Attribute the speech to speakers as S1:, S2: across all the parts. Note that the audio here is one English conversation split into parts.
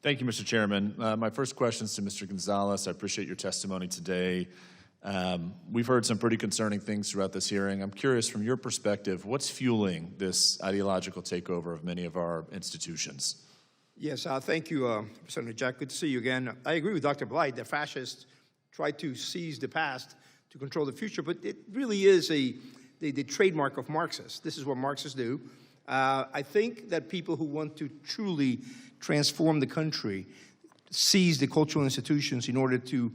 S1: Thank you, Mr. Chairman. My first question is to Mr. Gonzalez. I appreciate your testimony today. We've heard some pretty concerning things throughout this hearing. I'm curious, from your perspective, what's fueling this ideological takeover of many of our institutions?
S2: Yes, thank you, Senator Jack. Good to see you again. I agree with Dr. Blight that fascists try to seize the past to control the future, but it really is the trademark of Marxists. This is what Marxists do. I think that people who want to truly transform the country seize the cultural institutions in order to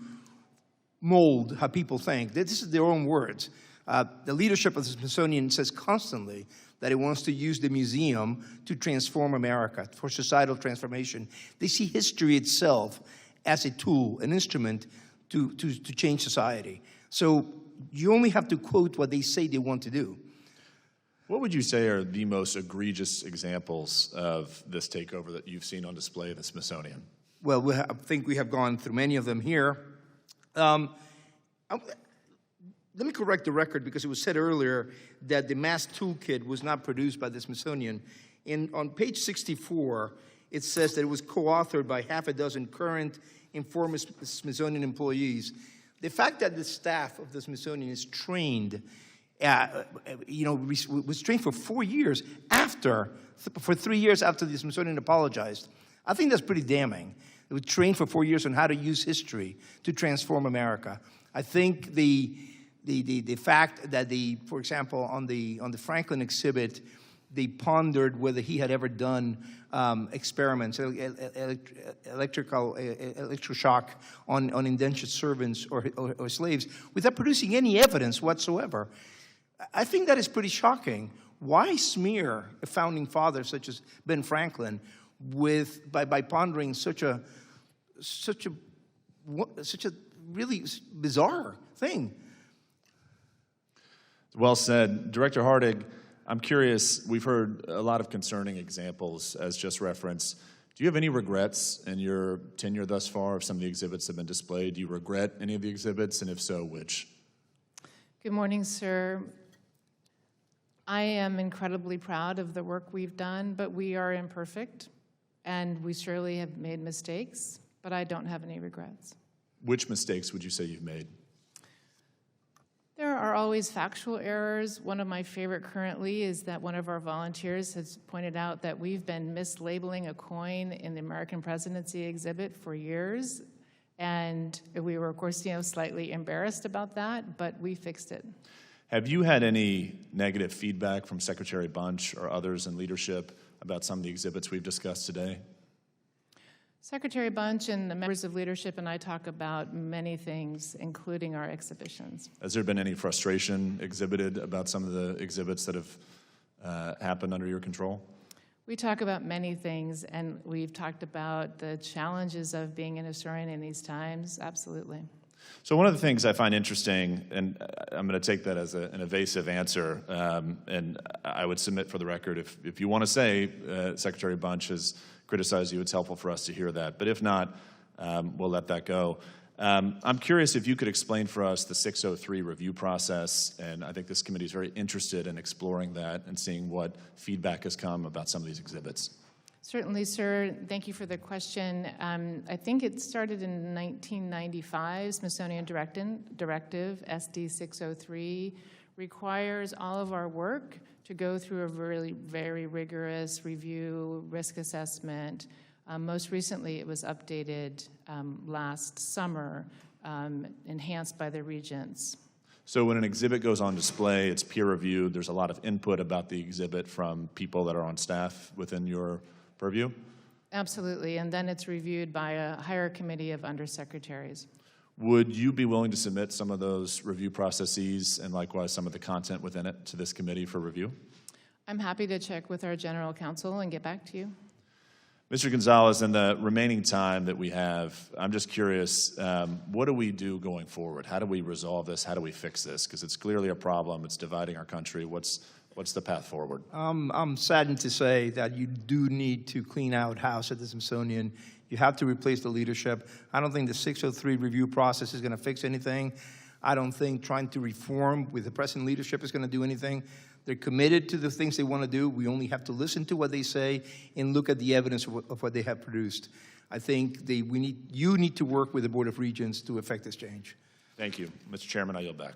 S2: mold how people think. This is their own words. The leadership of the Smithsonian says constantly that it wants to use the museum to transform America, for societal transformation. They see history itself as a tool, an instrument to change society. So you only have to quote what they say they want to do.
S1: What would you say are the most egregious examples of this takeover that you've seen on display at the Smithsonian?
S2: Well, I think we have gone through many of them here. Let me correct the record, because it was said earlier that the mass toolkit was not produced by the Smithsonian. On page 64, it says that it was co-authored by half a dozen current and former Smithsonian employees. The fact that the staff of the Smithsonian is trained, was trained for 4 years for 3 years after the Smithsonian apologized. I think that's pretty damning. It was trained for 4 years on how to use history to transform America. I think the fact that for example, on the Franklin exhibit, they pondered whether he had ever done experiments, electroshock on indentured servants or slaves, without producing any evidence whatsoever. I think that is pretty shocking. Why smear a founding father such as Ben Franklin by pondering such a really bizarre thing?
S1: Well said. Director Hartig, I'm curious, we've heard a lot of concerning examples as just referenced. Do you have any regrets in your tenure thus far of some of the exhibits that have been displayed? Do you regret any of the exhibits, and if so, which?
S3: Good morning, sir. I am incredibly proud of the work we've done, but we are imperfect, and we surely have made mistakes, but I don't have any regrets.
S1: Which mistakes would you say you've made?
S3: There are always factual errors. One of my favorite currently is that one of our volunteers has pointed out that we've been mislabeling a coin in the American presidency exhibit for years, and we were, of course, slightly embarrassed about that, but we fixed it.
S1: Have you had any negative feedback from Secretary Bunch or others in leadership about some of the exhibits we've discussed today?
S3: Secretary Bunch and the members of leadership and I talk about many things, including our exhibitions.
S1: Has there been any frustration exhibited about some of the exhibits that have happened under your control?
S3: We talk about many things, and we've talked about the challenges of being an historian in these times, absolutely.
S1: So one of the things I find interesting, and I'm going to take that as an evasive answer, and I would submit for the record, if you want to say Secretary Bunch has criticized you, it's helpful for us to hear that. But if not, we'll let that go. I'm curious if you could explain for us the 603 review process, and I think this committee is very interested in exploring that and seeing what feedback has come about some of these exhibits.
S3: Certainly, sir. Thank you for the question. I think it started in 1995. Smithsonian Directive SD 603 requires all of our work to go through a really very rigorous review, risk assessment. Most recently, it was updated last summer, enhanced by the regents.
S1: So when an exhibit goes on display, it's peer-reviewed. There's a lot of input about the exhibit from people that are on staff within your purview?
S3: Absolutely, and then it's reviewed by a higher committee of undersecretaries.
S1: Would you be willing to submit some of those review processes and likewise some of the content within it to this committee for review?
S3: I'm happy to check with our general counsel and get back to you.
S1: Mr. Gonzalez, in the remaining time that we have, I'm just curious, what do we do going forward? How do we resolve this? How do we fix this? Because it's clearly a problem. It's dividing our country. What's the path forward?
S2: I'm saddened to say that you do need to clean out house at the Smithsonian. You have to replace the leadership. I don't think the 603 review process is going to fix anything. I don't think trying to reform with the present leadership is going to do anything. They're committed to the things they want to do. We only have to listen to what they say and look at the evidence of what they have produced. I think you need to work with the Board of Regents to effect this change.
S1: Thank you. Mr. Chairman, I yield back.